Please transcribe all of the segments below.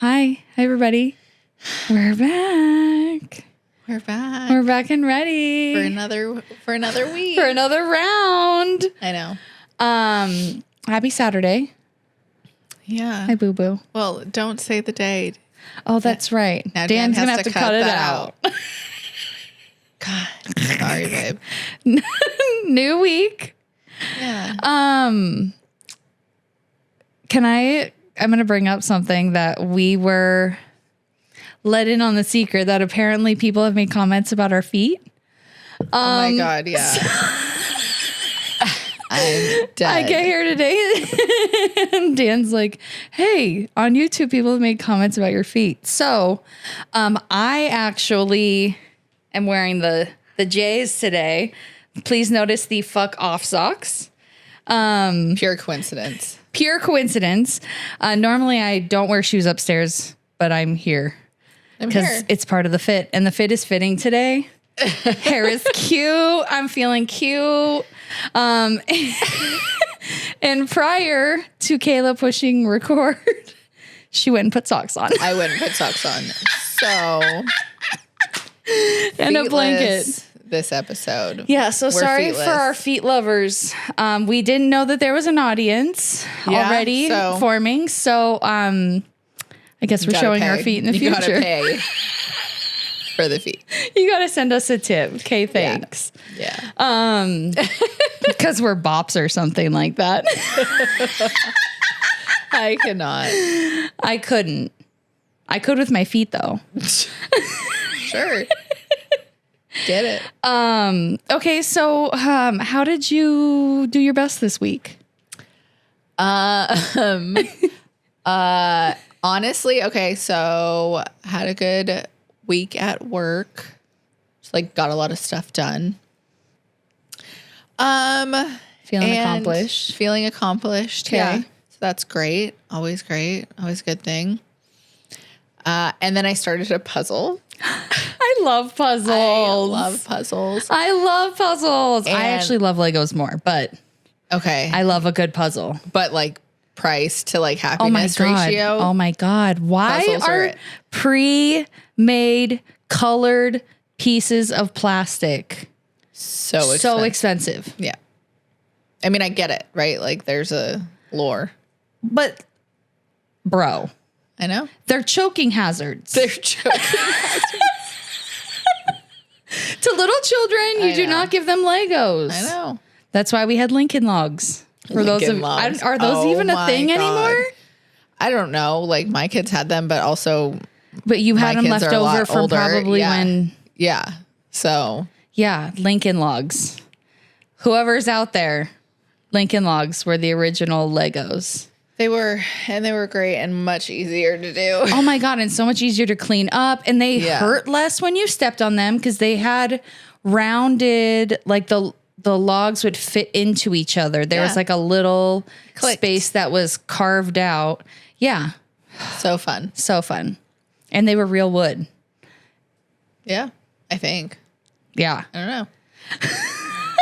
Hi everybody. We're back. We're back. We're back and ready for another week. For another round. I know. Happy Saturday. Yeah. Hi, boo boo. Well, don't say the date. Oh, that's right. Now Dan's Dan gonna has have to to cut it that out. God, sorry, babe. New week. Yeah. I'm going to bring up something that we were let in on the secret that apparently people have made comments about our feet. Oh my God, yeah. I'm dead. I get here today and Dan's like, hey, on YouTube, people have made comments about your feet. So I actually am wearing the J's today. Please notice the fuck off socks. Pure coincidence. Pure coincidence. Normally I don't wear shoes upstairs, but I'm here because it's part of the fit, and the fit is fitting today. Hair is cute. I'm feeling cute. And prior to Kayla pushing record, she went and put socks on. I went and put socks on. So and a blanket. This episode. Yeah, so sorry for our feet lovers. We didn't know that there was an audience already forming. So I guess we're showing our feet in the future. You gotta pay for the feet. You gotta send us a tip. Okay, thanks. Yeah. Because we're bops or something like that. I cannot. I couldn't. I could with my feet though. Sure. Get it. Okay, so how did you do your best this week? Honestly, okay, so had a good week at work. Just like got a lot of stuff done. Feeling accomplished. Feeling accomplished. Okay. Yeah. So that's great. Always great. Always a good thing. And then I started a puzzle. I love puzzles. I love puzzles. I actually love Legos more, but okay. I love a good puzzle. But like price to like happiness ratio. Oh my God. Why are pre-made colored pieces of plastic so expensive? Yeah. I mean, I get it, right? Like there's a lore. But bro, I know. They're choking hazards. They're choking hazards. To little children, you do not give them Legos. I know. That's why we had Lincoln Logs. For Lincoln Logs. Are those even a thing anymore? I don't know. Like my kids had them, but also. But you had them left over from older. probably when. Yeah. So. Yeah, Lincoln Logs. Whoever's out there, Lincoln Logs were the original Legos. They were great and much easier to do. Oh my God, and so much easier to clean up. And they hurt less when you stepped on them because they had rounded, like the logs would fit into each other. There was like a little space that was carved out. Yeah. So fun. So fun. And they were real wood. Yeah, I think. Yeah. I don't know.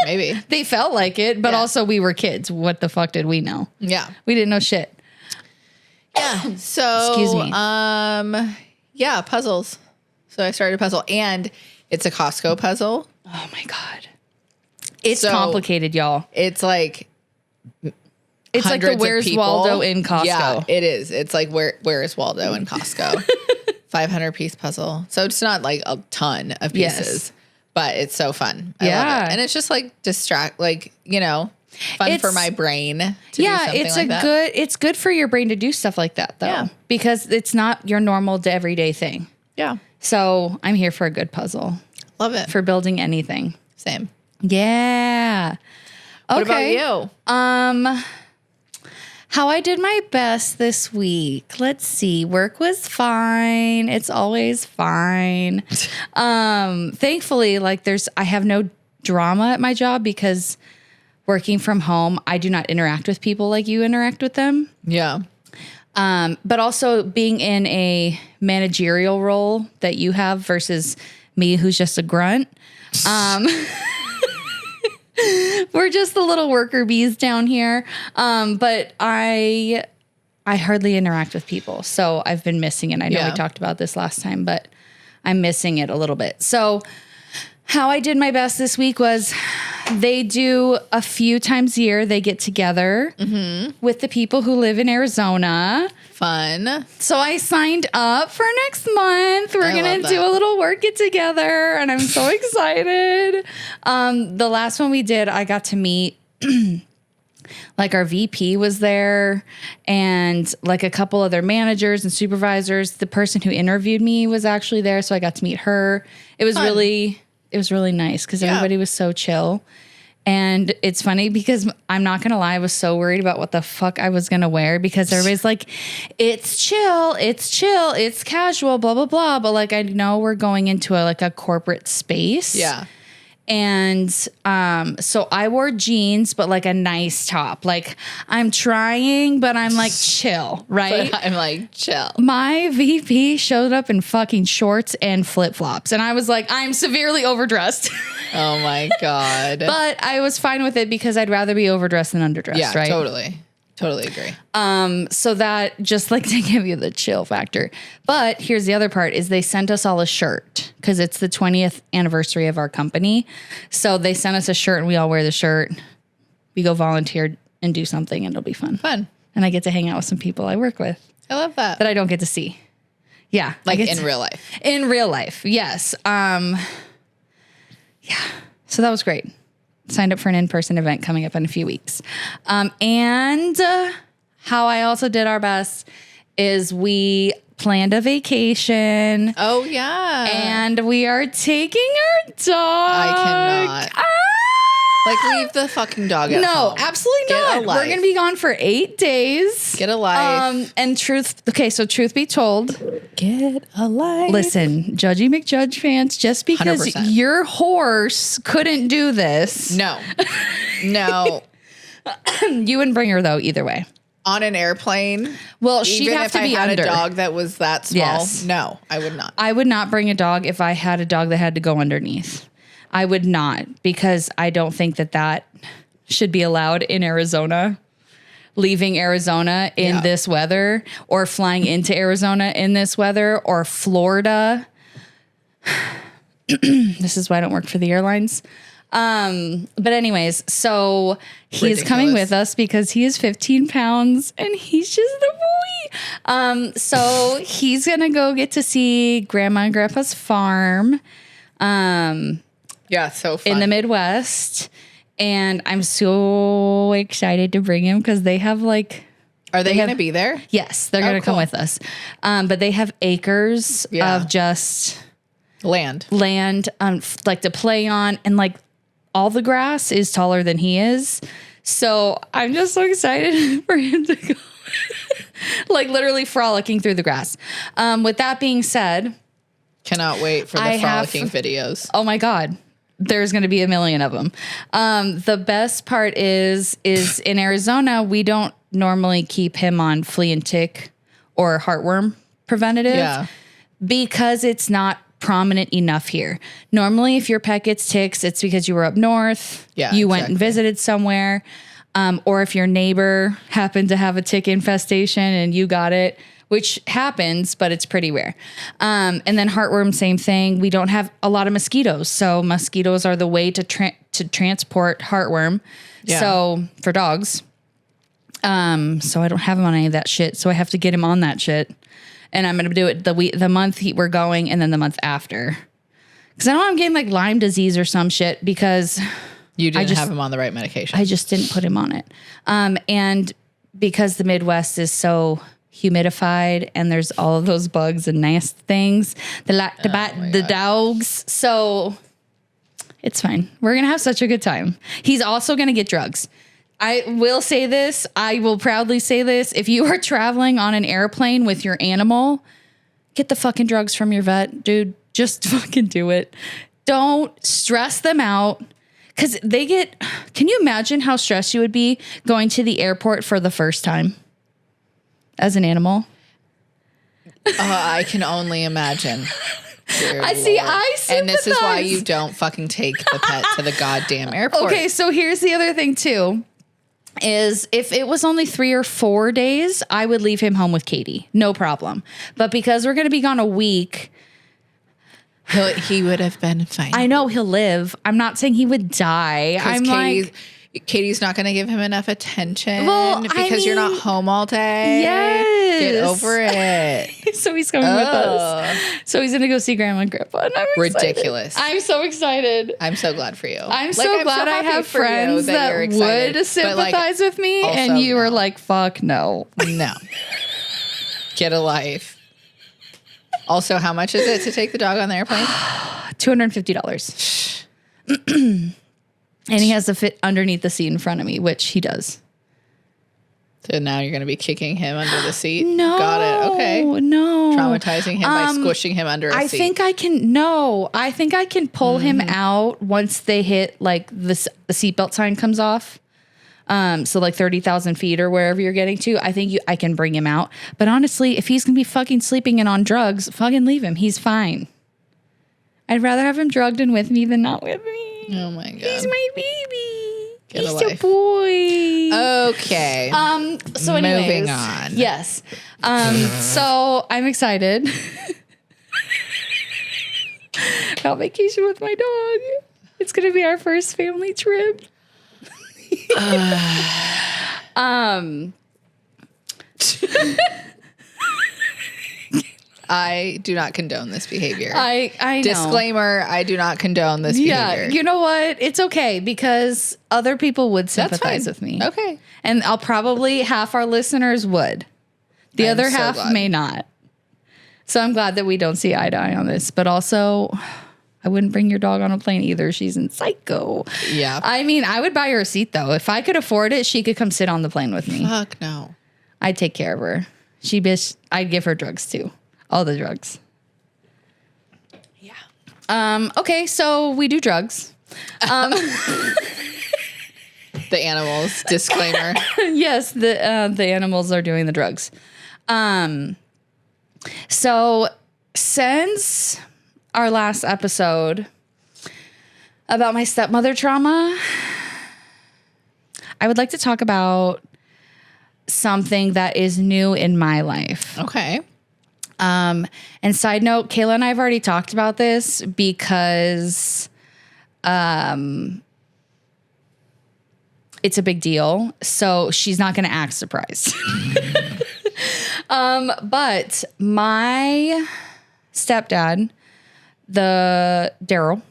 Maybe. They felt like it, but also we were kids. What the fuck did we know? Yeah. We didn't know shit. Yeah. So, excuse me. Yeah, puzzles. So I started a puzzle, and it's a Costco puzzle. Oh my God. It's complicated, y'all. It's like the Where's Waldo in Costco. Yeah, it is. It's like where is Waldo in Costco? 500 piece puzzle. So it's not like a ton of pieces. But it's so fun. I love it. And it's just like fun for my brain to do something like that. It's good for your brain to do stuff like that though. Because it's not your normal everyday thing. Yeah. So I'm here for a good puzzle. Love it. For building anything. Same. Yeah. Okay. What about you? How I did my best this week. Let's see. Work was fine. It's always fine. Thankfully, I have no drama at my job because working from home, I do not interact with people like you interact with them. Yeah. But also being in a managerial role that you have versus me, who's just a grunt. We're just the little worker bees down here. But I I hardly interact with people. So I've been missing it. I know we talked about this last time, but I'm missing it a little bit. So how I did my best this week was they do a few times a year. They get together with the people who live in Arizona. Fun. So I signed up for next month. We're going to do a little work get together and I'm so excited. The last one we did, I got to meet like our VP was there and like a couple other managers and supervisors. The person who interviewed me was actually there. So I got to meet her. It was really nice because everybody was so chill. And it's funny because I'm not going to lie, I was so worried about what the fuck I was going to wear because everybody's like, it's chill, it's casual, blah, blah, blah. But like, I know we're going into a corporate space. Yeah. And so I wore jeans, but like a nice top. Like I'm trying, but I'm like chill, right? But I'm like chill. My VP showed up in fucking shorts and flip-flops. And I was like, I'm severely overdressed. Oh my God. But I was fine with it because I'd rather be overdressed than underdressed, right? Totally. Totally agree. So that just like to give you the chill factor. But here's the other part is they sent us all a shirt because it's the 20th anniversary of our company. So they sent us a shirt and we all wear the shirt. We go volunteer and do something and it'll be fun. Fun. And I get to hang out with some people I work with. I love that. That I don't get to see. Yeah. Like in real life. In real life. Yes. Yeah. So that was great. Signed up for an in-person event coming up in a few weeks. And how I also did our best is we planned a vacation. Oh, yeah. And we are taking our dog. I cannot. Like, leave the fucking dog at home. No, absolutely not. We're going to be gone for 8 days. Get a life. And truth be told. Get a life. Listen, Judgy McJudge fans, just because 100%. your horse couldn't do this. No. No. You wouldn't bring her, though, either way. On an airplane. Well, she'd have to be Even if I had under. a dog that was that small. Yes. No, I would not. I would not bring a dog if I had a dog that had to go underneath. I would not, because I don't think that should be allowed in Arizona. Leaving Arizona in this weather, or flying into Arizona in this weather, or Florida. This is why I don't work for the airlines. But anyways, so he's coming with us because he is 15 pounds and he's just a boy. So he's going to go get to see Grandma and Grandpa's farm. Yeah, so fun. In the Midwest. And I'm so excited to bring him because they have like... Are they going to be there? Yes, they're going to come with us. But they have acres of just... Land, like to play on. And like all the grass is taller than he is. So I'm just so excited for him to go. Like literally frolicking through the grass. With that being said... Cannot wait for the frolicking videos. Oh my God. There's going to be a million of them. The best part is in Arizona, we don't normally keep him on flea and tick or heartworm preventative because it's not prominent enough here. Normally, if your pet gets ticks, it's because you were up north, you went and visited somewhere, or if your neighbor happened to have a tick infestation and you got it, which happens, but it's pretty rare. And then heartworm, same thing. We don't have a lot of mosquitoes. So mosquitoes are the way to transport heartworm. Yeah. So for dogs. So I don't have him on any of that shit. So I have to get him on that shit. And I'm going to do it the month we're going and then the month after. Because I don't want him getting like Lyme disease or some shit because... You didn't have him on the right medication. I just didn't put him on it. And because the Midwest is so... humidified and there's all of those bugs and nasty things that like to bite the dogs. So it's fine. We're going to have such a good time. He's also going to get drugs. I will say this. I will proudly say this. If you are traveling on an airplane with your animal, get the fucking drugs from your vet, dude. Just fucking do it. Don't stress them out. Because can you imagine how stressed you would be going to the airport for the first time? As an animal? I can only imagine. I sympathize. And this is why you don't fucking take the pet to the goddamn airport. Okay, so here's the other thing too. is if it was only 3 or 4 days, I would leave him home with Katie. No problem. But because we're going to be gone a week, he would have been fine. I know he'll live. I'm not saying he would die. I'm Katie's not going to give him enough attention because you're not home all day. Yes. Get over it. So he's coming with us. So he's going to go see Grandma and Grandpa. And I'm ridiculous. Excited. I'm so excited. I'm so glad for you. I'm so glad I have friends that would sympathize with me. And you were like, fuck no. No. Get a life. Also, how much is it to take the dog on the airplane? $250. And he has to fit underneath the seat in front of me, which he does. So now you're going to be kicking him under the seat? No. Got it. Okay. No. Traumatizing him by squishing him under a seat. I think I can pull him out once they hit like the seatbelt sign comes off. So like 30,000 feet or wherever you're getting to, I can bring him out. But honestly, if he's going to be fucking sleeping and on drugs, fucking leave him. He's fine. I'd rather have him drugged and with me than not with me. Oh my God. He's my baby. He's a boy. Okay. So anyways. Moving on. Yes. So I'm excited about vacation with my dog. It's going to be our first family trip. I do not condone this behavior. I know. Disclaimer, I do not condone this behavior. Yeah, you know what? It's okay because other people would sympathize with me. Okay. And I'll probably half our listeners would. The other half may not. So I'm glad that we don't see eye to eye on this. But also, I wouldn't bring your dog on a plane either. She's in psycho. Yeah. I mean, I would buy her a seat though. If I could afford it, she could come sit on the plane with me. Fuck no. I'd take care of her. I'd give her drugs too. All the drugs. Yeah. Okay, so we do drugs. The animals, disclaimer. Yes, the animals are doing the drugs. So since our last episode about my stepmother trauma, I would like to talk about something that is new in my life. Okay. And side note, Kayla and I have already talked about this because it's a big deal. So she's not going to act surprised. But my stepdad, the Daryl,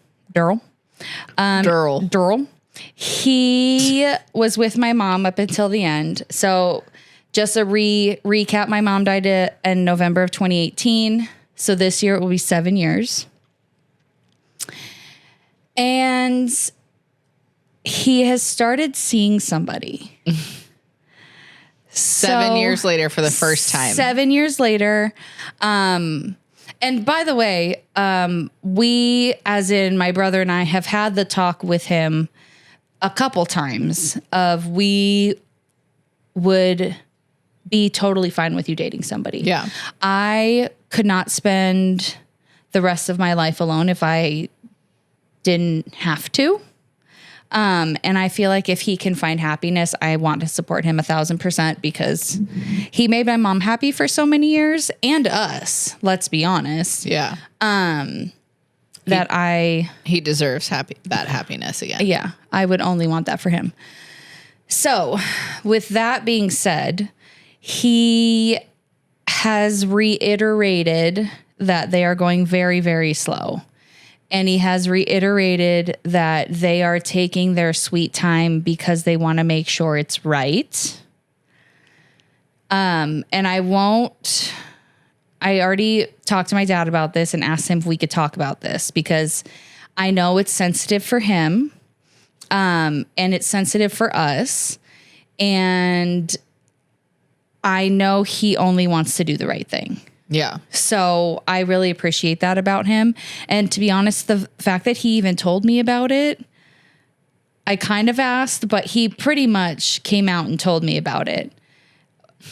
he was with my mom up until the end. So just a recap, my mom died in November of 2018. So this year it will be 7 years. And he has started seeing somebody. 7 years later for the first time. 7 years later. And by the way, we, as in my brother and I, have had the talk with him a couple times of we would be totally fine with you dating somebody. Yeah. I could not spend the rest of my life alone if I didn't have to. And I feel like if he can find happiness, I want to support him 1,000% because he made my mom happy for so many years and us, let's be honest. Yeah. He deserves that happiness again. Yeah. I would only want that for him. So with that being said, he has reiterated that they are going very, very slow. And he has reiterated that they are taking their sweet time because they want to make sure it's right. And I already talked to my dad about this and asked him if we could talk about this because I know it's sensitive for him. And it's sensitive for us. And I know he only wants to do the right thing. Yeah. So I really appreciate that about him. And to be honest, the fact that he even told me about it, I kind of asked, but he pretty much came out and told me about it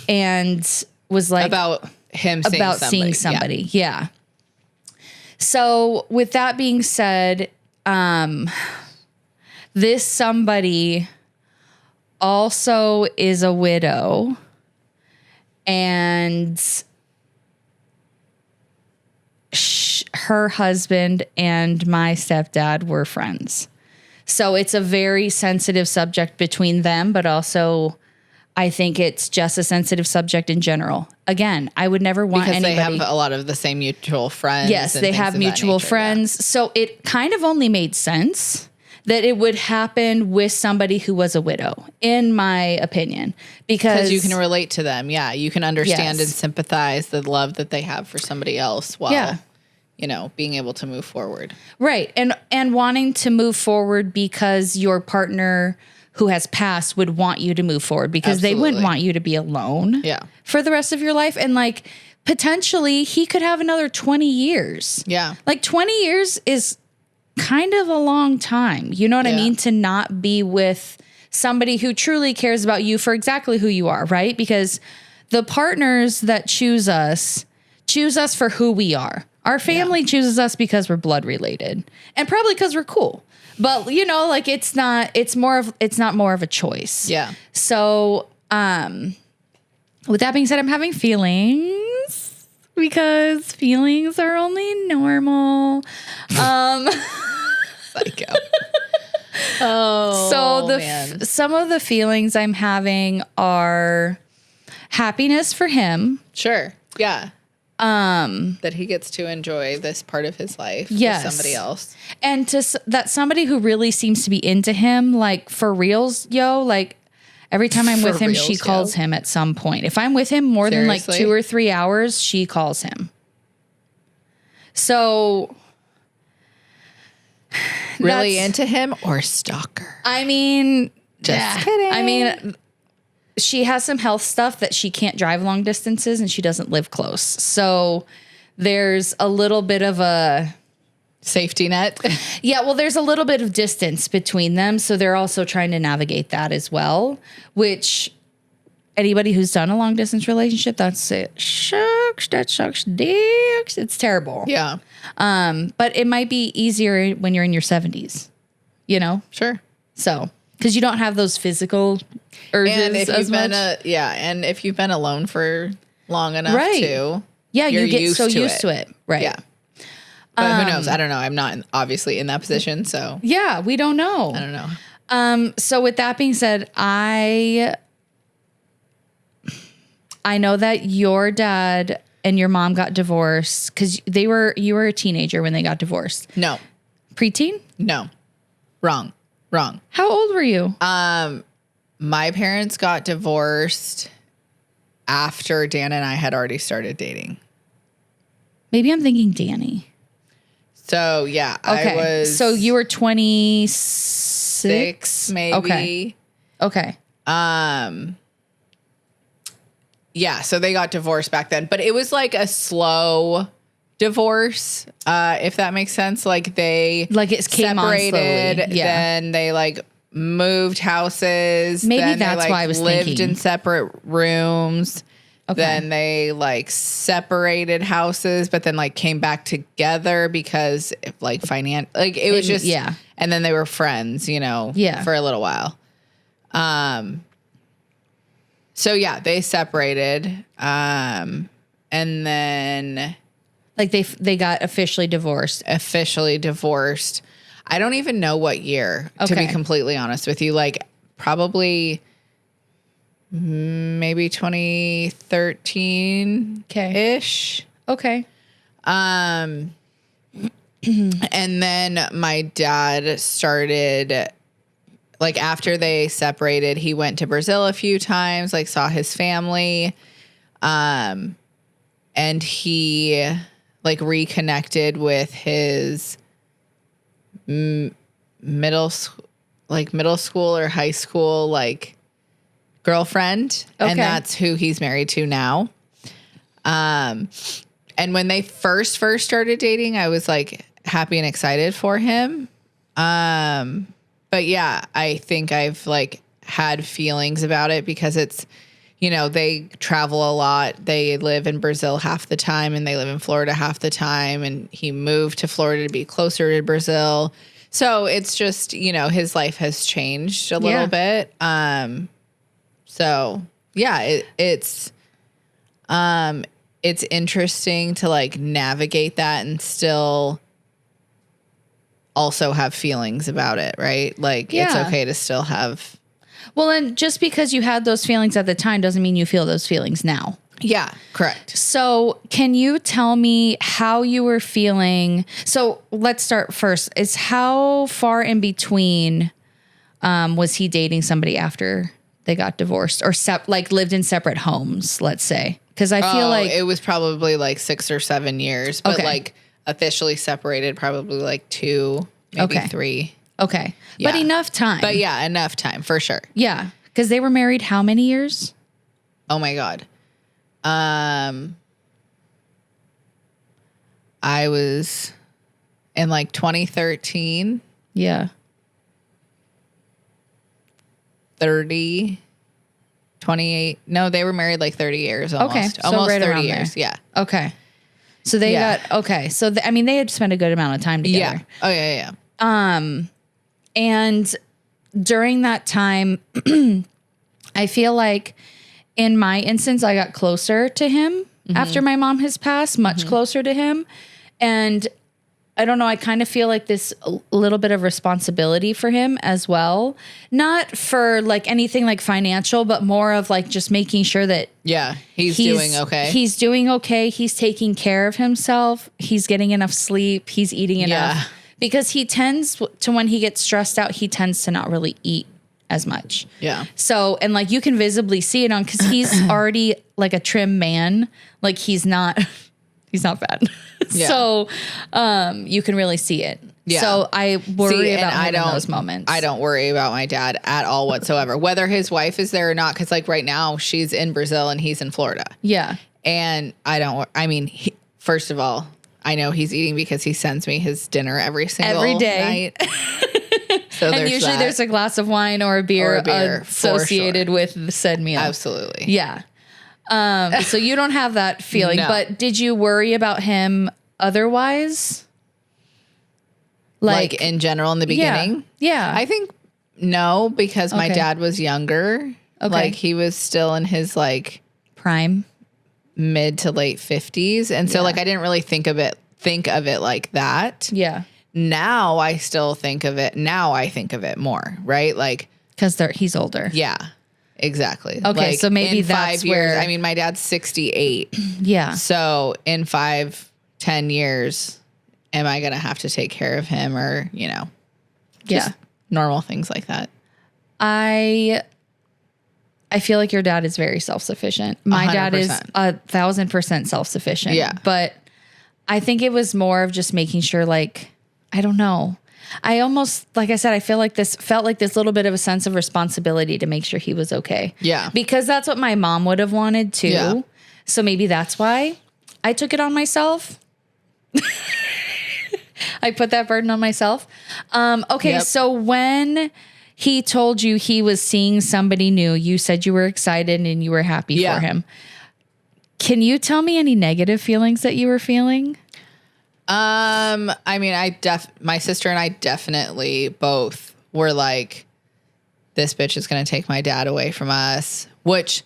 and was like about seeing somebody. Yeah. So with that being said, this somebody also is a widow, and her husband and my stepdad were friends. So it's a very sensitive subject between them, but also I think it's just a sensitive subject in general. Again, I would never want because anybody. they have a lot of the same mutual friends. Yes, they have mutual friends. Yeah. So it kind of only made sense that it would happen with somebody who was a widow, in my opinion, because you can relate to them. Yeah, you can understand and sympathize the love that they have for somebody else while, you know, being able to move forward. Right. And wanting to move forward because your partner who has passed would want you to move forward, because they wouldn't want you to be alone for the rest of your life. And like, potentially he could have another 20 years. Yeah. Like 20 years is kind of a long time. You know what I mean? To not be with somebody who truly cares about you for exactly who you are, right? Because the partners that choose us for who we are. Our family chooses us because we're blood related, and probably because we're cool. But you know, like it's not more of a choice. Yeah. So, with that being said, I'm having feelings because feelings are only normal. Psycho. Oh, so some of the feelings I'm having are happiness for him. Sure. Yeah. That he gets to enjoy this part of his life with somebody else. And that somebody who really seems to be into him, like for reals, like every time I'm with him, she calls him at some point. If I'm with him more than like 2 or 3 hours, she calls him. So really into him or stalker? I mean, just kidding. I mean, she has some health stuff that she can't drive long distances and she doesn't live close. So there's a little bit of a safety net. Yeah. Well, there's a little bit of distance between them. So they're also trying to navigate that as well, which anybody who's done a long distance relationship, that sucks dicks. It's terrible. Yeah. But it might be easier when you're in your 70s, you know? Sure. So, because you don't have those physical urges and if as you've much. And if you've been alone for long enough too. Yeah, you get used to it. Right. Yeah. But who knows? I don't know. I'm not obviously in that position, so. Yeah, we don't know. I don't know. So with that being said, I know that your dad and your mom got divorced because you were a teenager when they got divorced. No. Preteen? No. Wrong. How old were you? My parents got divorced after Dan and I had already started dating. Maybe I'm thinking Danny. So yeah, okay. So you were 26, maybe. Okay. Yeah, so they got divorced back then, but it was like a slow divorce, if that makes sense. Like it came separated, on slowly. Yeah. Then they like moved houses. Maybe then that's they, like, why I was lived thinking. in separate rooms. Okay. Then they like separated houses, but then like came back together because it was just And then they were friends, for a little while. So yeah, they separated, and then like they got officially divorced. I don't even know what year, to be completely honest with you. Like probably maybe 2013 ish. Okay. And then my dad started, like after they separated, he went to Brazil a few times, like saw his family. And he like reconnected with his middle school or high school, like girlfriend. Okay. And that's who he's married to now. And when they first started dating, I was like happy and excited for him. But yeah, I think I've like had feelings about it because it's, they travel a lot. They live in Brazil half the time and they live in Florida half the time. And he moved to Florida to be closer to Brazil. So it's just, his life has changed a little bit. So yeah, it's interesting to like navigate that and still also have feelings about it, right? Like it's okay to still have. Well, and just because you had those feelings at the time doesn't mean you feel those feelings now. Yeah, correct. So can you tell me how you were feeling? So let's start first. Is how far in between was he dating somebody after they got divorced or like lived in separate homes, let's say? Because I feel like it was probably like 6 or 7 years, but like officially separated probably like 2, maybe 3. Okay. Yeah. But enough time. But yeah, enough time for sure. Yeah. Because they were married how many years? Oh my God. I was in like 2013. Yeah. 30, 28. No, they were married like 30 years almost. Okay. So almost right 30 around years. there. Yeah. Okay. So they got, okay. So, I mean, they had spent a good amount of time together. Yeah. Oh, yeah. And during that time, I feel like in my instance, I got closer to him after my mom has passed, much closer to him. And I don't know, I kind of feel like this little bit of responsibility for him as well. Not for like anything like financial, but more of like just making sure that he's doing okay. He's doing okay. He's taking care of himself. He's getting enough sleep. He's eating enough. Yeah. Because he tends to, when he gets stressed out, he tends to not really eat as much. Yeah. So, and like you can visibly see it on, because he's already like a trim man. Like he's not fat. Yeah. So you can really see it. Yeah. So I worry about him in those moments. I don't worry about my dad at all whatsoever, whether his wife is there or not. Because like right now she's in Brazil and he's in Florida. Yeah. And first of all, I know he's eating because he sends me his dinner every day. Night. So and usually there's a glass of wine or a beer associated with the said meal. Absolutely. Yeah. So you don't have that feeling, but did you worry about him otherwise? Like in general in the beginning? Yeah. I think no, because my dad was younger. Okay. Like he was still in his like prime, mid to late 50s. And so like I didn't really think of it like that. Yeah. Now I still think of it. Now I think of it more, right? Like because he's older. Yeah. Exactly. Okay, like so maybe in that's 5 years. where. I mean, my dad's 68. Yeah. So in 5-10 years, am I gonna have to take care of him, or just normal things like that? I feel like your dad is very self-sufficient. My 100%. Dad is 1,000% self-sufficient. Yeah. But I think it was more of just making sure, like, I don't know. I almost, like I said, I feel like this felt like this little bit of a sense of responsibility to make sure he was okay. Yeah. Because that's what my mom would have wanted too. Yeah. So maybe that's why I took it on myself. I put that burden on myself. Okay. Yep. So when he told you he was seeing somebody new, you said you were excited and you were happy for him. Can you tell me any negative feelings that you were feeling? I mean, my sister and I definitely both were like, this bitch is going to take my dad away from us, which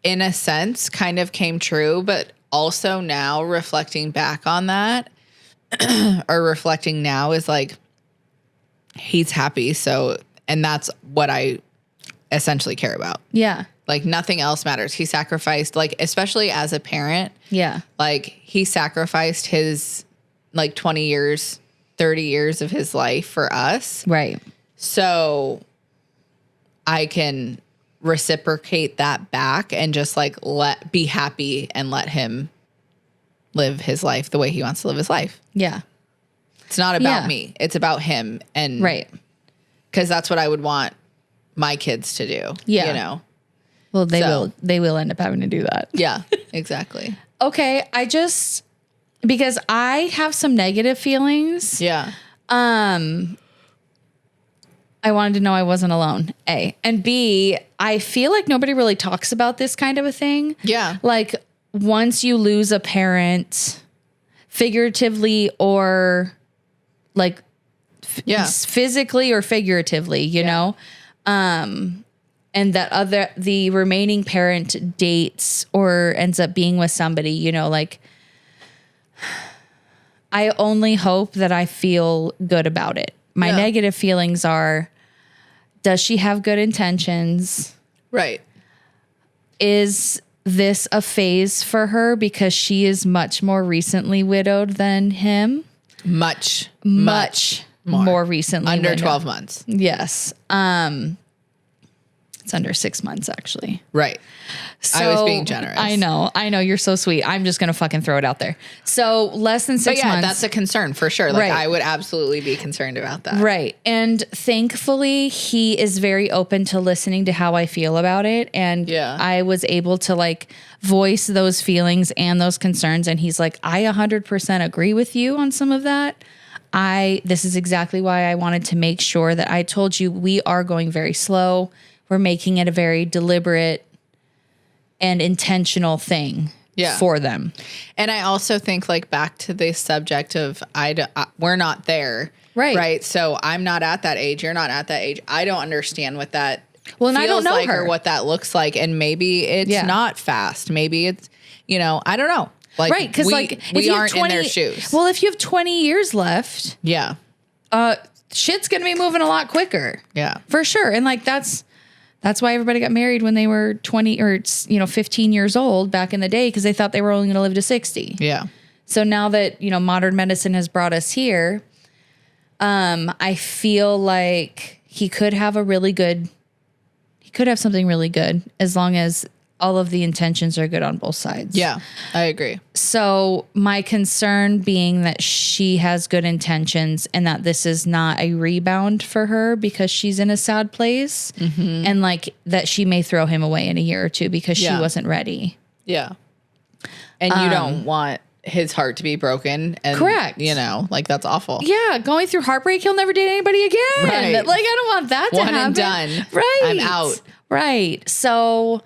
in a sense kind of came true, but also now reflecting back on that or reflecting now is like, he's happy. So, and that's what I essentially care about. Yeah. Like nothing else matters. He sacrificed, like, especially as a parent. Yeah. Like he sacrificed his like 20 years, 30 years of his life for us. Right. So I can reciprocate that back and just like be happy and let him live his life the way he wants to live his life. Yeah. It's not about me. It's about him. And right. Cause that's what I would want my kids to do. Yeah. Well, they will end up having to do that. Yeah, exactly. Okay. Because I have some negative feelings. Yeah. I wanted to know I wasn't alone, A. And B, I feel like nobody really talks about this kind of a thing. Yeah. Like once you lose a parent, figuratively or like physically or figuratively, you know? And and that the remaining parent dates or ends up being with somebody, you know, like I only hope that I feel good about it. My negative feelings are, does she have good intentions? Right. Is this a phase for her because she is much more recently widowed than him? Much more recently. Under widowed. 12 months. Yes. It's under 6 months, actually. Right. So, I was being generous. I know. You're so sweet. I'm just going to fucking throw it out there. So less than 6 months. That's a concern for sure. Like Right. I would absolutely be concerned about that. Right. And thankfully, he is very open to listening to how I feel about it. And I was able to like voice those feelings and those concerns. And he's like, I 100% agree with you on some of that. This is exactly why I wanted to make sure that I told you we are going very slow. We're making it a very deliberate and intentional thing for them. And I also think like back to the subject of we're not there. Right. Right. So I'm not at that age. You're not at that age. I don't understand what that and I don't know like her. or what that looks like. And maybe it's not fast. Maybe it's, you know, I don't know. Like, right. Because like we aren't in their shoes. Well, if you have 20 years left, shit's going to be moving a lot quicker. Yeah. For sure. And like that's why everybody got married when they were 20 or 15 years old back in the day, because they thought they were only going to live to 60. Yeah. So now that, modern medicine has brought us here, I feel like he could have something really good as long as all of the intentions are good on both sides. Yeah, I agree. So my concern being that she has good intentions and that this is not a rebound for her because she's in a sad place, and like that she may throw him away in a year or two because she wasn't ready. Yeah. And you don't want his heart to be broken. And, correct. Like that's awful. Yeah. Going through heartbreak, he'll never date anybody again. Right. Like I don't want that to happen. One and done. Right. I'm out. Right. So,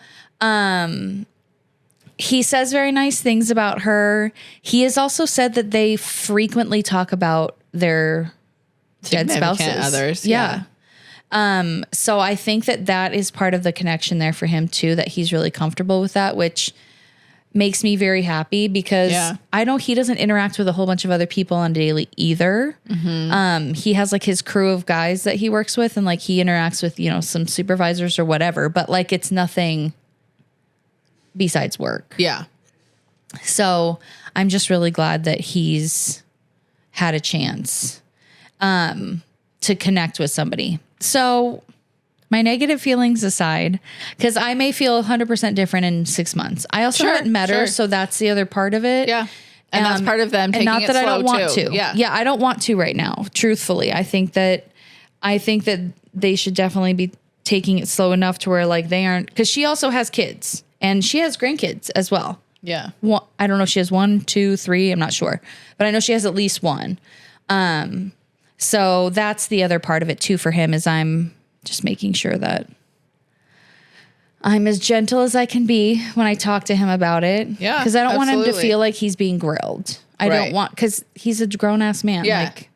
he says very nice things about her. He has also said that they frequently talk about their dead spouses. Others. Yeah. So I think that is part of the connection there for him too, that he's really comfortable with that, which makes me very happy because I know he doesn't interact with a whole bunch of other people on daily either. He has like his crew of guys that he works with, and like he interacts with, some supervisors or whatever, but like it's nothing besides work. Yeah. So I'm just really glad that he's had a chance to connect with somebody. So my negative feelings aside, because I may feel 100% different in 6 months. I also haven't met her, so that's the other part of it. Yeah. And that's part of them taking it slow, not that I don't want too. to. Yeah. Yeah, I don't want to right now, truthfully. I think that they should definitely be taking it slow enough to where like they aren't, because she also has kids and she has grandkids as well. Yeah. I don't know if she has 1, 2, 3, I'm not sure, but I know she has at least one. So that's the other part of it too for him, is I'm just making sure that I'm as gentle as I can be when I talk to him about it. Yeah. Because I don't want him to feel like he's being grilled. I don't want, because he's a grown ass man. Yeah. Like,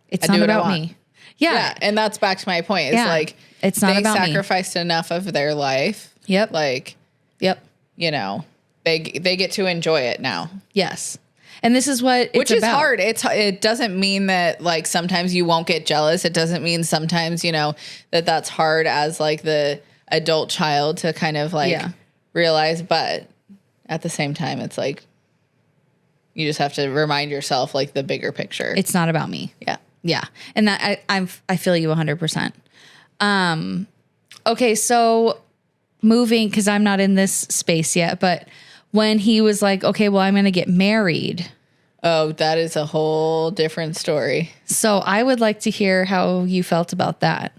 it's not about me. Yeah. And that's back to my point. It's like, it's not about me. They sacrificed enough of their life. Yep. Like, they get to enjoy it now. Yes. And this is what it's Which is about. hard. It doesn't mean that like sometimes you won't get jealous. It doesn't mean sometimes, that's hard as like the adult child to kind of like realize. But at the same time, it's like you just have to remind yourself like the bigger picture. It's not about me. Yeah. Yeah. And that I feel you 100%. Okay. So moving, because I'm not in this space yet, but when he was like, okay, well, I'm going to get married. Oh, that is a whole different story. So I would like to hear how you felt about that.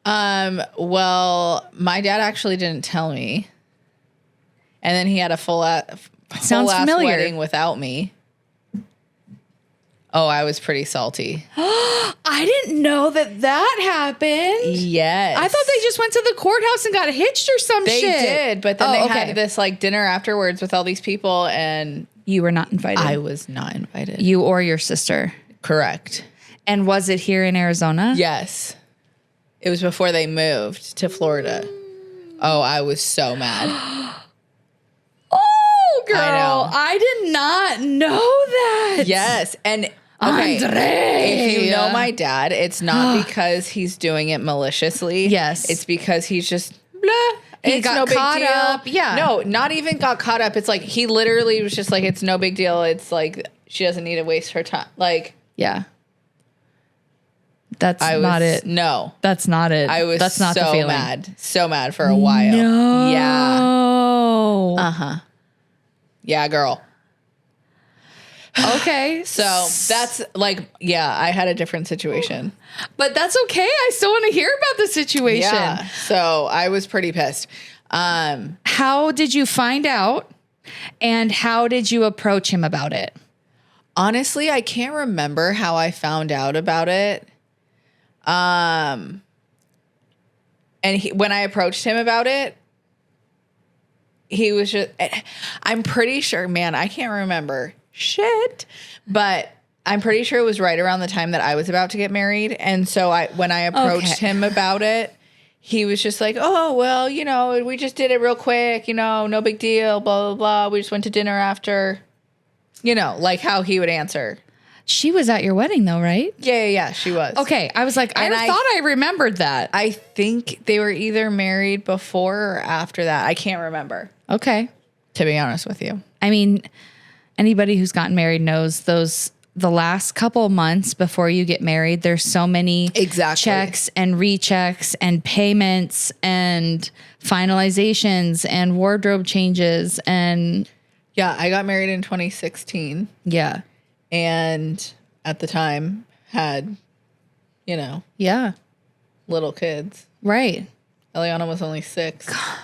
Well, my dad actually didn't tell me. And then he had a full ass wedding without me. Oh, I was pretty salty. I didn't know that happened. Yes. I thought they just went to the courthouse and got hitched or some shit. They did, but then they had this like dinner afterwards with all these people, and you were not invited. I was not invited. You or your sister. Correct. And was it here in Arizona? Yes. It was before they moved to Florida. Oh, I was so mad. Oh, girl. I know. I did not know that. Yes. And okay, Andre. if you know my dad, it's not because he's doing it maliciously. Yes. It's because he's just blah. He got caught up. Yeah. No, not even got caught up. It's like he literally was just like, it's no big deal. It's like she doesn't need to waste her time. Like, yeah. That's not it. No. That's not it. That's not the so feeling. mad. So mad for a while. No. Yeah. Uh-huh. Yeah, girl. Okay. So that's like, yeah, I had a different situation. But that's okay. I still want to hear about the situation. Yeah. So I was pretty pissed. How did you find out? And how did you approach him about it? Honestly, I can't remember how I found out about it. And when I approached him about it, he was just, I'm pretty sure, man, I can't remember shit, but I'm pretty sure it was right around the time that I was about to get married. And so when I approached him about it, he was just like, oh, well, you know, we just did it real quick, you know, no big deal, blah, blah, blah. We just went to dinner after, you know, like how he would answer. She was at your wedding though, right? Yeah, she was. Okay. I was like, I thought I remembered that. I think they were either married before or after that. I can't remember. Okay. To be honest with you. I mean, anybody who's gotten married knows the last couple months before you get married, there's so many checks and rechecks and payments and finalizations and wardrobe changes. And yeah, I got married in 2016. Yeah. And at the time had, you know, little kids. Right. Eliana was only 6. God,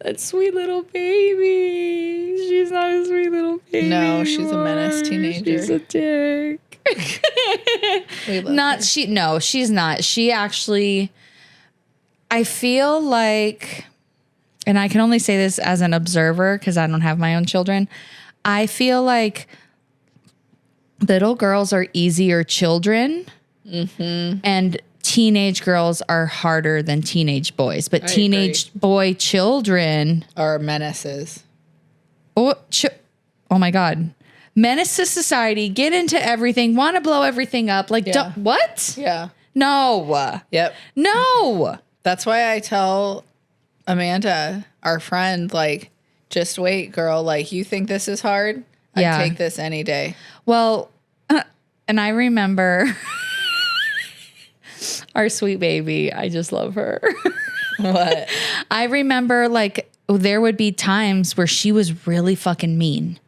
that sweet little baby. She's not a sweet little baby. No, she's a menace teenager. She's a dick. We love her. No, she's not. She actually, I feel like, and I can only say this as an observer because I don't have my own children. I feel like little girls are easier children, and teenage girls are harder than teenage boys. But teenage boy children are menaces. Oh my God. Menace to society, get into everything, want to blow everything up. Like, what? Yeah. No. Yep. No. That's why I tell Amanda, our friend, like, just wait, girl. Like, you think this is hard? I'd take this any day. Well, and I remember our sweet baby. I just love her. What? I remember, like, there would be times where she was really fucking mean.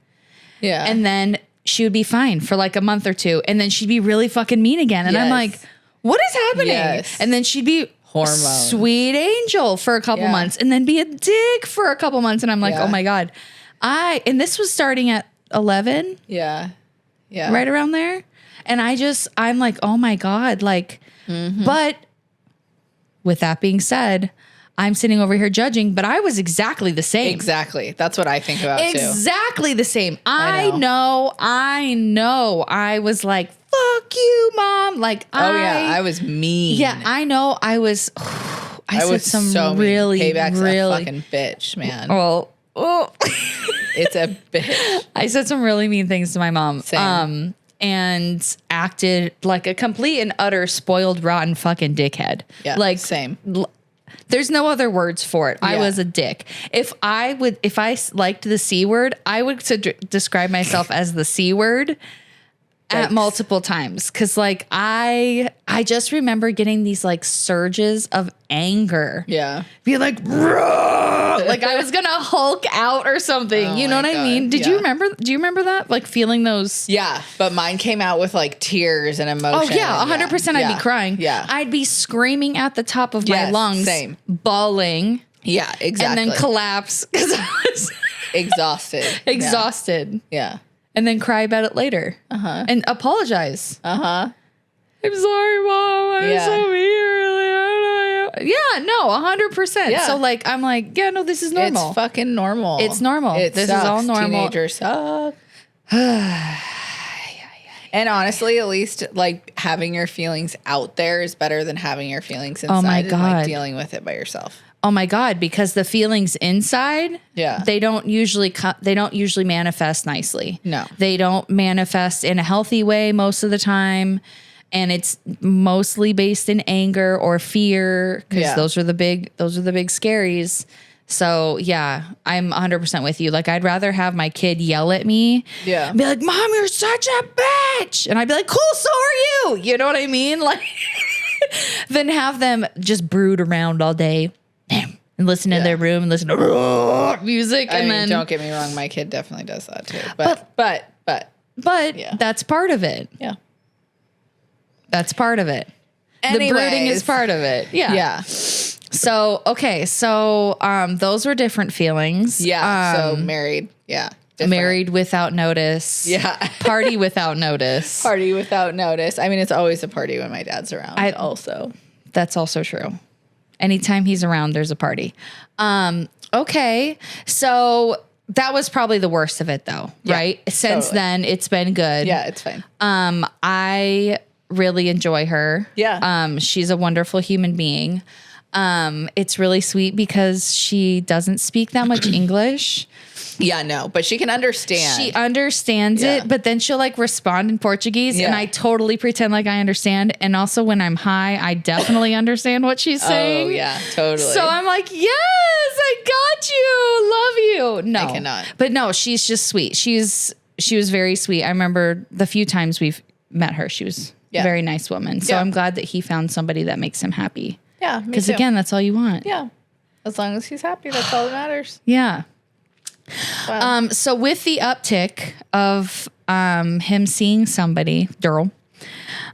Yeah. And then she would be fine for like a month or two. And then she'd be really fucking mean again. And I'm like, what is happening? Yes. And then she'd be hormones. Sweet angel for a couple months and then be a dick for a couple months. And I'm like, oh my God. And this was starting at 11. Yeah. Yeah. Right around there. And I'm like, oh my God. Like, but with that being said, I'm sitting over here judging, but I was exactly the same. Exactly. That's what I think about too. Exactly the same. I know. I was like, fuck you, Mom. Like, I was mean. Yeah, I know. I was. I said some so really, Payback's really a fucking bitch, man. Well, it's a bitch. I said some really mean things to my mom. Same. And acted like a complete and utter spoiled, rotten fucking dickhead. Yeah. Like, same. There's no other words for it. I was a dick. If I liked the C word, I would describe myself as the C word at multiple times. Cause like I just remember getting these like surges of anger. Yeah. Be like, like I was gonna Hulk out or something. Oh you know what I mean? Do you remember that? Like feeling those? Yeah. But mine came out with like tears and emotion. Oh yeah. 100% I'd be crying. Yeah. I'd be screaming at the top of my lungs. Same. Bawling. Yeah, exactly. And then collapse because I was exhausted. Exhausted. Yeah. And then cry about it later. And apologize. I'm sorry, Mom. I'm so mean, really. Yeah, no, 100%. Yeah. So like, I'm like, yeah, no, this is normal. It's fucking normal. It's normal. This is all normal. Teenagers suck. And honestly, at least like having your feelings out there is better than having your feelings inside. Oh my and God. like dealing with it by yourself. Oh my God, because the feelings inside, they don't usually manifest nicely. No. They don't manifest in a healthy way most of the time. And it's mostly based in anger or fear, because those are the big scaries. So yeah, I'm 100% with you. Like, I'd rather have my kid yell at me and be like, Mom, you're such a bitch. And I'd be like, cool, so are you. You know what I mean? Like, than have them just brood around all day and listen in their room and listen to music. I mean, don't get me wrong. My kid definitely does that too. But that's part of it. Yeah. That's part of it. Anyways. The brooding is part of it. Yeah. Yeah. So, okay. So, those were different feelings. Yeah. So married. Yeah. Different. Married without notice. Yeah. Party without notice. Party without notice. I mean, it's always a party when my dad's around. That's also true. Anytime he's around, there's a party. Okay. So that was probably the worst of it though, right? Since then it's been good. Yeah, it's fine. I really enjoy her. Yeah. She's a wonderful human being. It's really sweet because she doesn't speak that much English. Yeah, no, but she can understand. She understands it, but then she'll like respond in Portuguese and I totally pretend like I understand. And also when I'm high, I definitely understand what she's saying. Oh, yeah, totally. So I'm like, yes, I got you. Love you. No, I cannot. But no, she's just sweet. She was very sweet. I remember the few times we've met her, she was a very nice woman. So I'm glad that he found somebody that makes him happy. Yeah, because again, that's all you want. Yeah, as long as he's happy, that's all that matters. Yeah. Wow. So with the uptick of him seeing somebody, Daryl,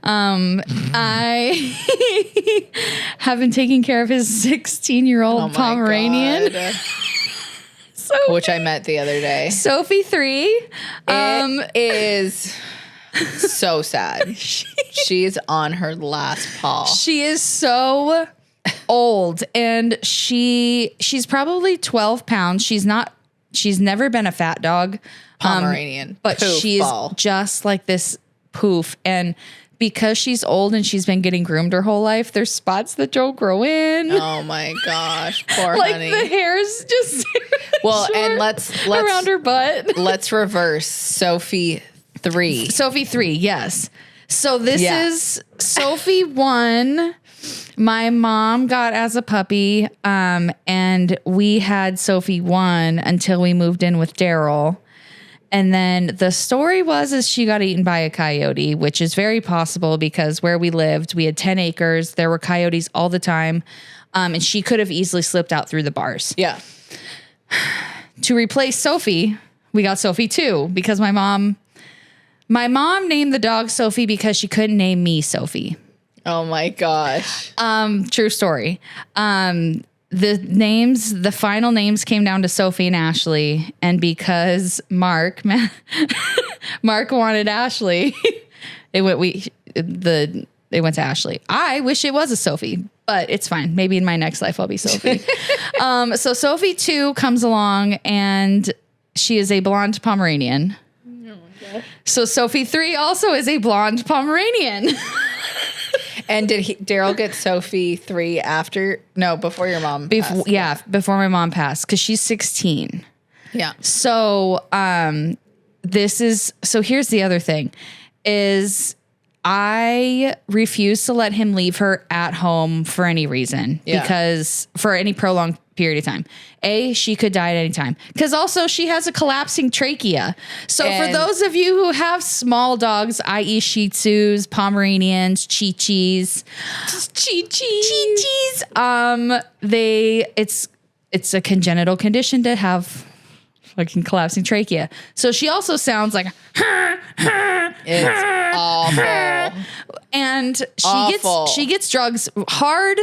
I have been taking care of his 16-year-old Pomeranian. Which I met the other day. Sophie 3. It is so sad. She's on her last paw. She is so old, and she's probably 12 pounds. She's never been a fat dog. Pomeranian. But she's just like this poof. And because she's old and she's been getting groomed her whole life, there's spots that don't grow in. Oh my gosh. Poor like honey. The hair's just well, and let's around her butt. Let's reverse Sophie 3. Sophie 3, yes. So this is Sophie 1. My mom got as a puppy, and we had Sophie 1 until we moved in with Daryl. And then the story is she got eaten by a coyote, which is very possible because where we lived, we had 10 acres. There were coyotes all the time. And she could have easily slipped out through the bars. Yeah. To replace Sophie, we got Sophie 2 because my mom named the dog Sophie because she couldn't name me Sophie. Oh my gosh. True story. The final names came down to Sophie and Ashley. And because Mark wanted Ashley, it went to Ashley. I wish it was a Sophie, but it's fine. Maybe in my next life, I'll be Sophie. So Sophie 2 comes along and she is a blonde Pomeranian. Oh my gosh. So Sophie 3 also is a blonde Pomeranian. And did Daryl get Sophie 3 before your mom passed? Yeah, before my mom passed, because she's 16. Yeah. So here's the other thing is I refuse to let him leave her at home for any reason, because for any prolonged period of time. She could die at any time. Because also she has a collapsing trachea. So for those of you who have small dogs, i.e. Shih Tzus, Pomeranians, Chi-Chis, it's a congenital condition to have fucking collapsing trachea. So she also sounds like it's awful. And she gets drugs, hard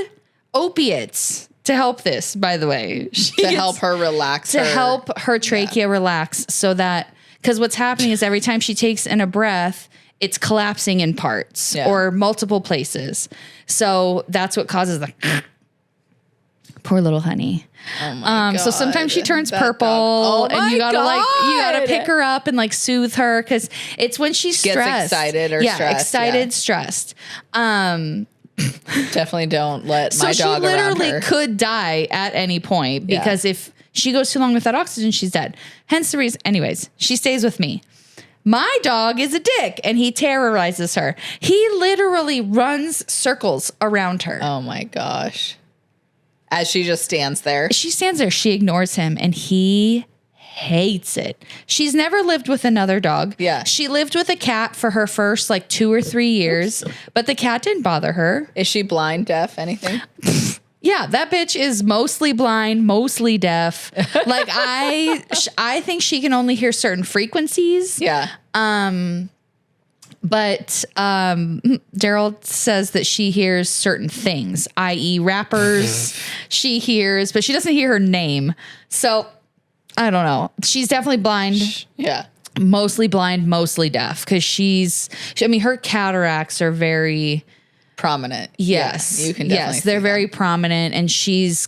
opiates to help this, by the way. Help her relax. To help her trachea relax so that, because what's happening is every time she takes in a breath, it's collapsing in parts or multiple places. So that's what causes Poor little honey. Oh my God. So sometimes she turns That purple dog. Oh and you gotta God. pick her up and like soothe her. Cause it's when she's Gets stressed. excited or stressed. Excited, stressed. Definitely don't let my so dog she around literally her. could die at any point because if she goes too long without oxygen, she's dead. Hence the reason. Anyways, she stays with me. My dog is a dick and he terrorizes her. He literally runs circles around her. Oh my gosh. As she just stands there. She stands there. She ignores him and he hates it. She's never lived with another dog. Yeah. She lived with a cat for her first like 2 or 3 years, but the cat didn't bother her. Is she blind, deaf, anything? Yeah, that bitch is mostly blind, mostly deaf. Like I think she can only hear certain frequencies. Yeah. But Daryl says that she hears certain things, i.e. rappers. She hears, but she doesn't hear her name. So I don't know. She's definitely blind. Yeah. Mostly blind, mostly deaf. Because her cataracts are very prominent. Yes. Yeah, you can definitely Yes, they're see very that. prominent and she's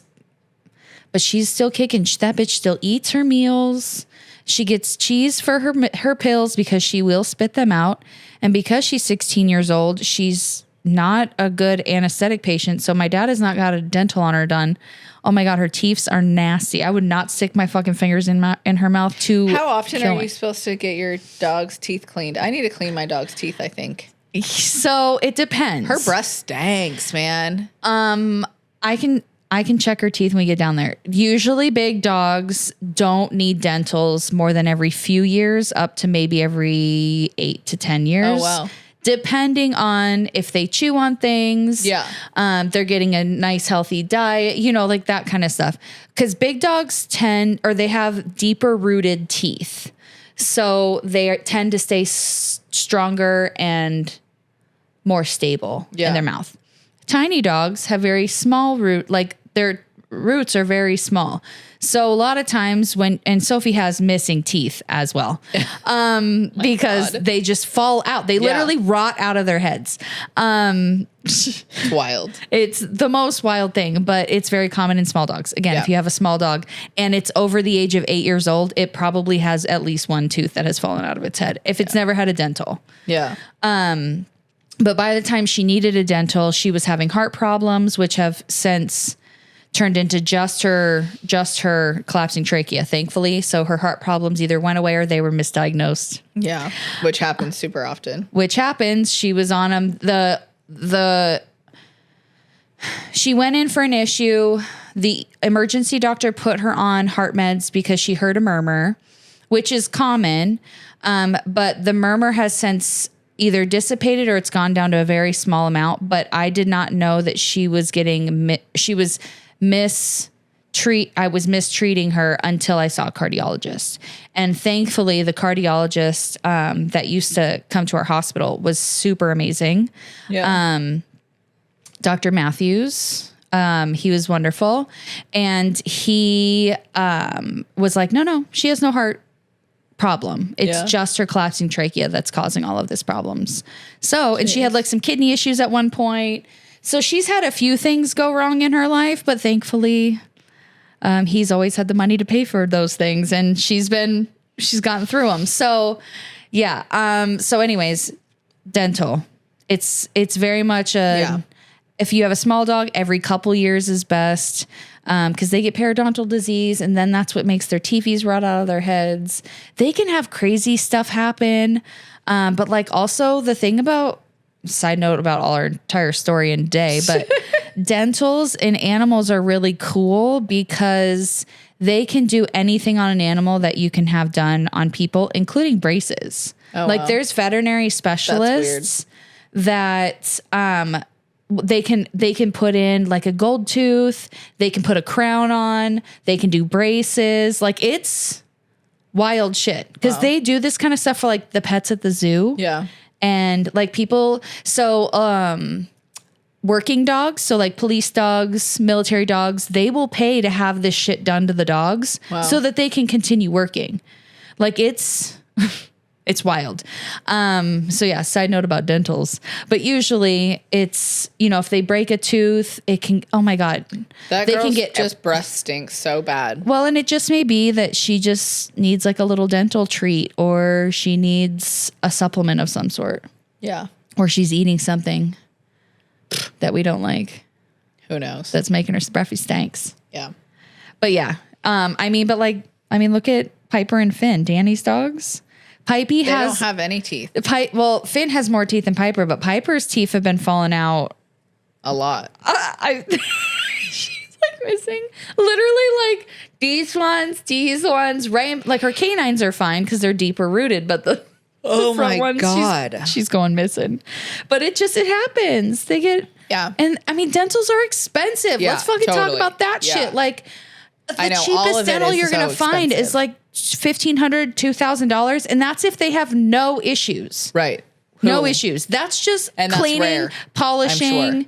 still kicking. That bitch still eats her meals. She gets cheese for her pills because she will spit them out. And because she's 16 years old, she's not a good anesthetic patient. So my dad has not got a dental on her done. Oh my God, her teeth are nasty. I would not stick my fucking fingers in her mouth to How often kill are you it. supposed to get your dog's teeth cleaned? I need to clean my dog's teeth, I think. So it depends. Her breath stinks, man. I can check her teeth when we get down there. Usually big dogs don't need dentals more than every few years, up to maybe every 8 to 10 years. Oh, wow. Depending on if they chew on things. Yeah. They're getting a nice healthy diet, like that kind of stuff. Because big dogs they have deeper rooted teeth. So they tend to stay stronger and more stable in their mouth. Tiny dogs have very small their roots are very small. So a lot of times and Sophie has missing teeth as well, because they just fall out. They literally rot out of their heads. It's wild. It's the most wild thing, but it's very common in small dogs. Again, if you have a small dog and it's over the age of 8 years old, it probably has at least one tooth that has fallen out of its head if it's never had a dental. Yeah. But by the time she needed a dental, she was having heart problems, which have since turned into just her collapsing trachea, thankfully. So her heart problems either went away or they were misdiagnosed. Yeah. Which happens super often. Which happens. She was on she went in for an issue. The emergency doctor put her on heart meds because she heard a murmur, which is common. But the murmur has since either dissipated or it's gone down to a very small amount. But I did not know that she was I was mistreating her until I saw a cardiologist. And thankfully, the cardiologist that used to come to our hospital was super amazing. Yeah. Dr. Matthews, he was wonderful. And he was like, no, she has no heart problem. It's just her collapsing trachea that's causing all of these problems. So, and she had like some kidney issues at one point. So she's had a few things go wrong in her life, but thankfully, he's always had the money to pay for those things, and she's gotten through them. So, yeah. So, anyways, dental. It's very much if you have a small dog, every couple years is best, because they get periodontal disease, and then that's what makes their teethies rot out of their heads. They can have crazy stuff happen, but like also the thing about. Side note about all our entire story and day, but dentals in animals are really cool because they can do anything on an animal that you can have done on people, including braces. Oh, like wow. There's veterinary specialists that they can put in like a gold tooth, they can put a crown on, they can do braces. Like it's wild shit because they do this kind of stuff for like the pets at the zoo. Yeah. And like people, working dogs, so like police dogs, military dogs, they will pay to have this shit done to the dogs so that they can continue working. Like it's It's wild. So yeah, side note about dentals. But usually it's, if they break a tooth, it can, oh my God. That they girl's can get just breast stinks so bad. Well, and it just may be that she just needs like a little dental treat, or she needs a supplement of some sort. Yeah. Or she's eating something that we don't like. Who knows? That's making her breathy stinks. Yeah. But yeah. Look at Piper and Finn, Danny's dogs. Pipey don't have any teeth. Well, Finn has more teeth than Piper, but Piper's teeth have been falling out a lot. She's like missing literally like these ones, right? Like her canines are fine because they're deeper rooted, but the front ones, God, she's going missing. But it happens. They get and dentals are expensive. Yeah, let's fucking talk about that shit. Like the cheapest dental you're gonna find is like $1,500, $2,000, and that's if they have no issues. Right. No issues. That's just cleaning, rare, polishing,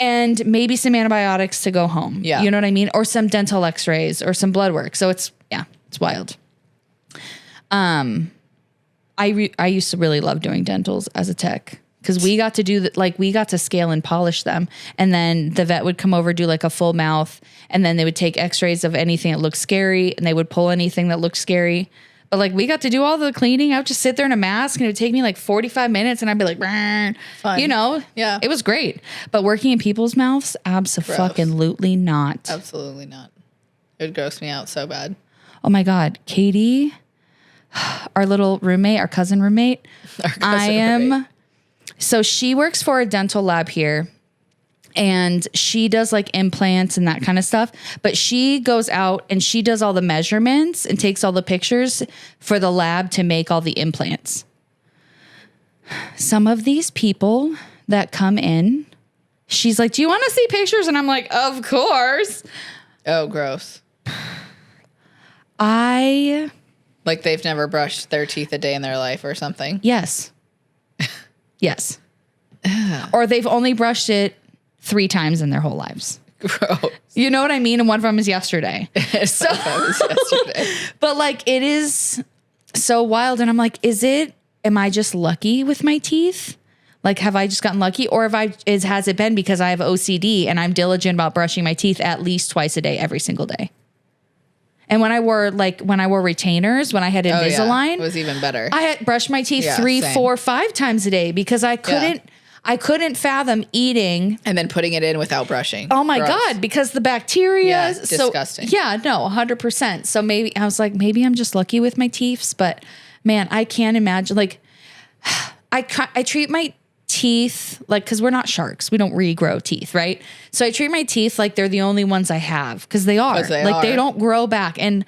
and maybe some antibiotics to go home. Yeah. You know what I mean? Or some dental x-rays or some blood work. So it's wild. I used to really love doing dentals as a tech because we got to do we got to scale and polish them. And then the vet would come over, do like a full mouth, and then they would take x-rays of anything that looked scary, and they would pull anything that looked scary. But like we got to do all the cleaning. I would just sit there in a mask and it would take me like 45 minutes and I'd be like, fun. Yeah. It was great. But working in people's mouths, absolutely not. Absolutely not. It would gross me out so bad. Oh my God. Katie, our little roommate, our cousin roommate. So she works for a dental lab here. And she does like implants and that kind of stuff. But she goes out and she does all the measurements and takes all the pictures for the lab to make all the implants. Some of these people that come in, she's like, do you want to see pictures? And I'm like, of course. Oh, gross. Like they've never brushed their teeth a day in their life or something. Yes. Yes. Or they've only brushed it 3 times in their whole lives. Gross. You know what I mean? And one of them is yesterday. Yesterday. But like it is so wild. And I'm like, am I just lucky with my teeth? Like, have I just gotten lucky? Or has it been because I have OCD and I'm diligent about brushing my teeth at least twice a day, every single day? And when I wore retainers, when I had Invisalign, it was even better. I had brushed my teeth 3, 4, 5 times a day because I couldn't fathom eating and then putting it in without brushing. Oh my God, because the bacteria. Yeah, disgusting. 100%. So maybe I was like, maybe I'm just lucky with my teeth, but man, I can't imagine. Like, I treat my teeth like, because we're not sharks, we don't regrow teeth, right? So I treat my teeth like they're the only ones I have because they are. They don't grow back. And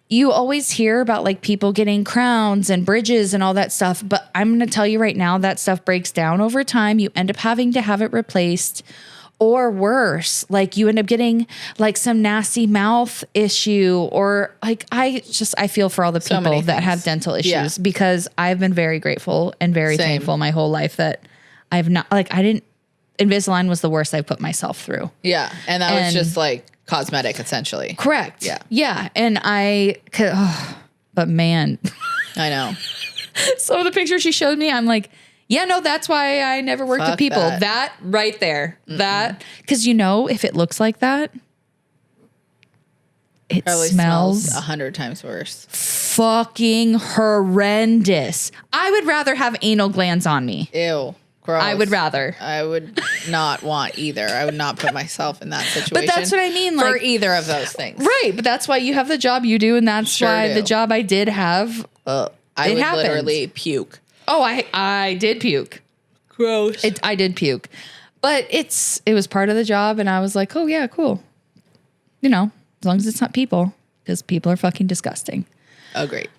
you always hear about like people getting crowns and bridges and all that stuff. But I'm going to tell you right now, that stuff breaks down over time. You end up having to have it replaced, or worse, like you end up getting like some nasty mouth issue, or like, I feel for all the people that have dental issues because I've been very grateful and very thankful my whole life that I've not, like, Invisalign was the worst I put myself through. Yeah. And that was just like cosmetic, essentially. Correct. Yeah. Yeah. And but man. I know. So the picture she showed me, I'm like, yeah, no, that's why I never worked with people. That right there. Mm-mm. That, because if it looks like that, it probably smells 100 times worse. Fucking horrendous. I would rather have anal glands on me. Ew. Gross. I would rather. I would not want either. I would not put myself in that situation. But that's what I mean. For either of those things. Right. But that's why you have the job you do. And that's why the job I did have. I would literally puke. Oh, I did puke. Gross. I did puke. But it was part of the job. And I was like, oh, yeah, cool. As long as it's not people. Because people are fucking disgusting. Oh, great.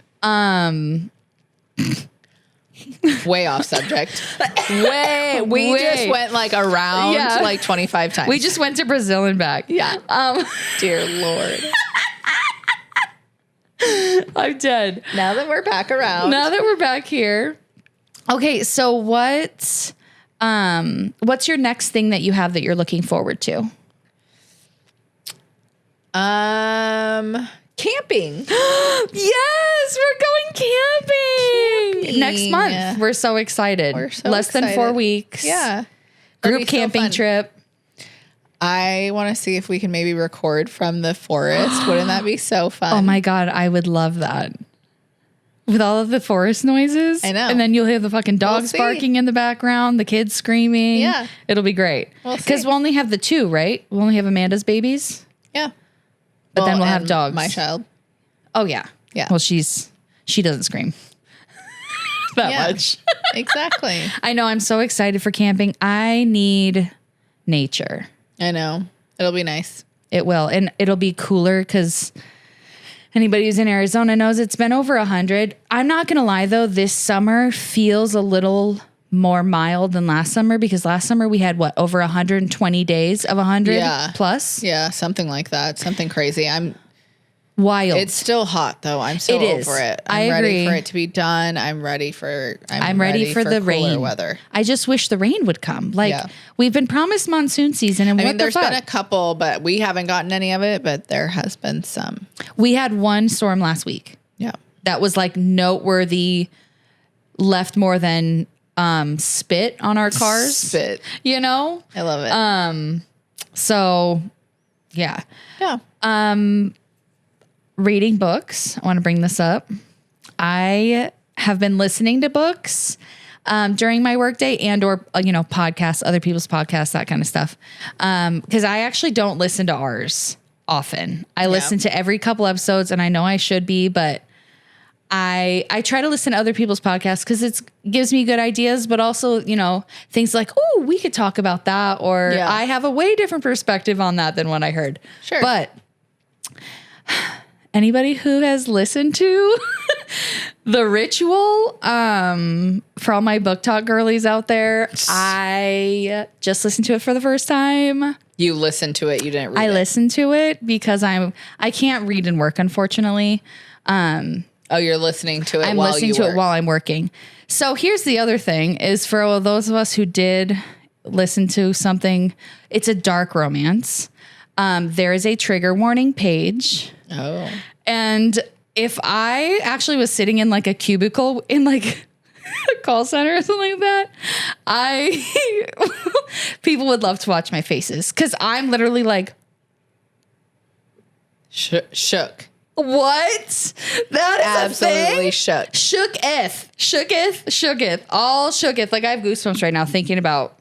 Way off subject. We just went like around like 25 times. We just went to Brazil and back. Yeah. Dear Lord. I'm dead. Now that we're back around. Now that we're back here. Okay, so what's your next thing that you have that you're looking forward to? Camping. Yes, we're going camping next month. We're so excited. We're so Less than 4 weeks. Yeah. Group camping trip. I want to see if we can maybe record from the forest. Wouldn't that be so fun? Oh my God, I would love that. With all of the forest noises. I know. And then you'll hear the fucking dogs barking in the background, the kids screaming. Yeah. It'll be great. Because we'll only have the 2, right? We'll only have Amanda's babies. Yeah. But then we'll have dogs. My child. Oh, yeah. Yeah. Well, she doesn't scream that much. Exactly. I know. I'm so excited for camping. I need nature. I know. It'll be nice. It will. And it'll be cooler because anybody who's in Arizona knows it's been over 100. I'm not going to lie, though. This summer feels a little more mild than last summer because last summer we had, over 120 days of 100 plus? Yeah, something like that. Something crazy. Wild. It's still hot, though. I'm so over it. I'm ready for it to be done. I'm ready for the rain. Weather. I just wish the rain would come. We've been promised monsoon season, and there's been a couple, but we haven't gotten any of it. But there has been some. We had one storm last week. Yeah, that was noteworthy. Left more than spit on our cars. Spit. You know, I love it. So, yeah. Yeah. Reading books. I want to bring this up. I have been listening to books during my workday or podcasts, other people's podcasts, that kind of stuff. Because I actually don't listen to ours often. I listen to every couple episodes, and I know I should be, but I try to listen to other people's podcasts because it gives me good ideas, but also, things like, oh, we could talk about that, or I have a way different perspective on that than what I heard. Sure. But anybody who has listened to The Ritual, for all my book talk girlies out there, I just listened to it for the first time. You listened to it. You didn't read it. I listened to it because I can't read and work, unfortunately. You're listening to it. I'm listening to it while I'm working. So here's the other thing is for those of us who did listen to something, it's a dark romance. There is a trigger warning page. Oh. And if I actually was sitting in a cubicle in a call center or something like that, people would love to watch my faces because I'm literally shook. What? That is absolutely a thing? shook. Shooketh. All shooketh. I have goosebumps right now thinking about.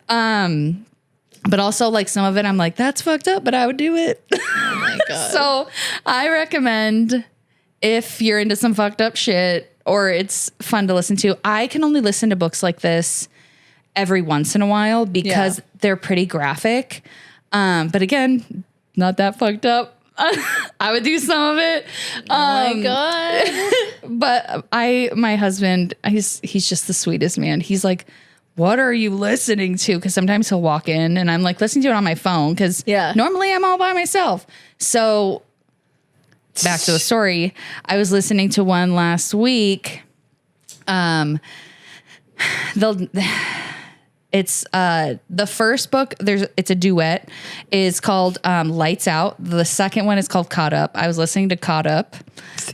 But also some of it, I'm that's fucked up, but I would do it. Oh my God. So I recommend if you're into some fucked up shit or it's fun to listen to, I can only listen to books like this every once in a while because they're pretty graphic. But again, not that fucked up. I would do some of it. Oh my God. But my husband, he's just the sweetest man. He's what are you listening to? Because sometimes he'll walk in and I'm listening to it on my phone because normally I'm all by myself. So back to the story. I was listening to one last week. It's the first book. It's a duet. Is called Lights Out. The second one is called Caught Up. I was listening to Caught Up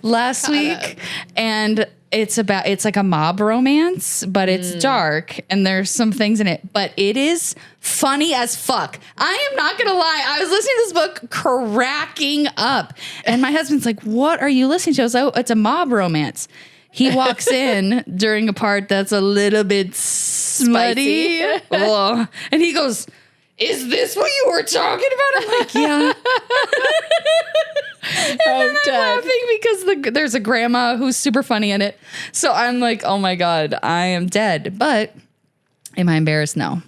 last week, and it's a mob romance, but it's dark and there's some things in it, but it is funny as fuck. I am not gonna lie. I was listening to this book cracking up, and my husband's what are you listening to? I was like, oh, it's a mob romance. He walks in during a part that's a little bit smutty. And he goes, is this what you were talking about? I'm yeah. And I'm laughing because there's a grandma who's super funny in it. So I'm oh my God, I am dead. But am I embarrassed? No.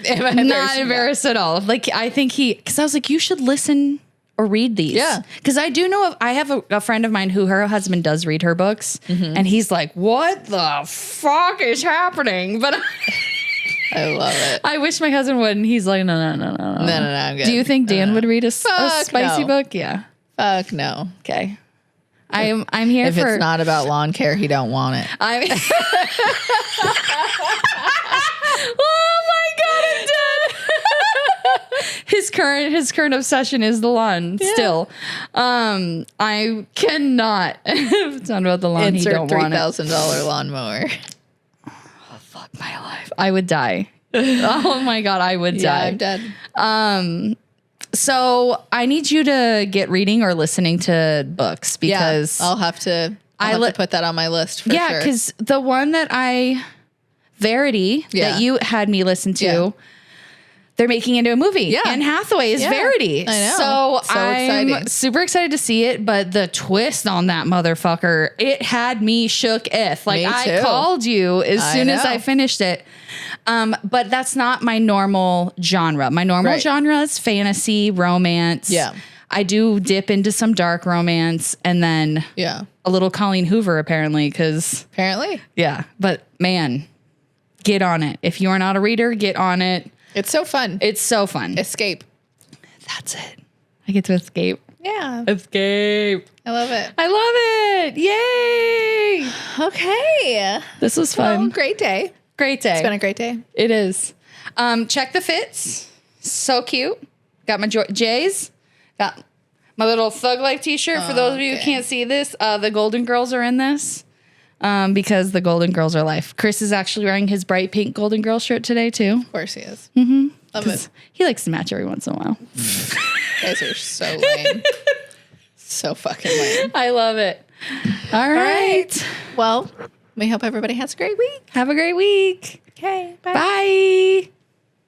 Not embarrassed at all. I think because I was you should listen or read these. Yeah. Because I do know I have a friend of mine who her husband does read her books. Mm-hmm. And he's what the fuck is happening? But I love it. I wish my husband would. And he's no. No, I'm good. Do you think Dan would read a spicy book? Yeah. Fuck no. Okay. I'm here if it's not about lawn care, he don't want it. Oh my God, I'm dead. His his current obsession is the lawn still. I cannot talk about the lawn. Insert he don't want it. $3,000 lawnmower. Oh, fuck my life. I would die. Oh my God, I would die. I'm dead. So I need you to get reading or listening to books because I'll have to put that on my list for sure. because the one that Verity that you had me listen to, they're making into a movie. Yeah. Anne Hathaway is Verity. I know. So I'm exciting. super excited to see it, but the twist on that motherfucker, it had me shook if. Like I called you as soon as I finished it. But that's not my normal genre. My normal genre is fantasy, romance. Yeah. I do dip into some dark romance and then a little Colleen Hoover apparently. Yeah. But man, get on it. If you're not a reader, get on it. It's so fun. It's so fun. Escape. That's it. I get to escape. Yeah. Escape. I love it. I love it. Yay. Okay. This was fun. Well, great day. Great day. It's been a great day. It is. Check the fits. So cute. Got my J's. Got my little Thug Life t-shirt. For those of you who can't see this, the Golden Girls are in this. Because the Golden Girls are life. Chris is actually wearing his bright pink Golden Girl shirt today too. Of course he is. Mm-hmm. Love it. He likes to match every once in a while. You guys are so lame. So fucking lame. I love it. All right. Well, we hope everybody has a great week. Have a great week. Okay. Bye. Bye.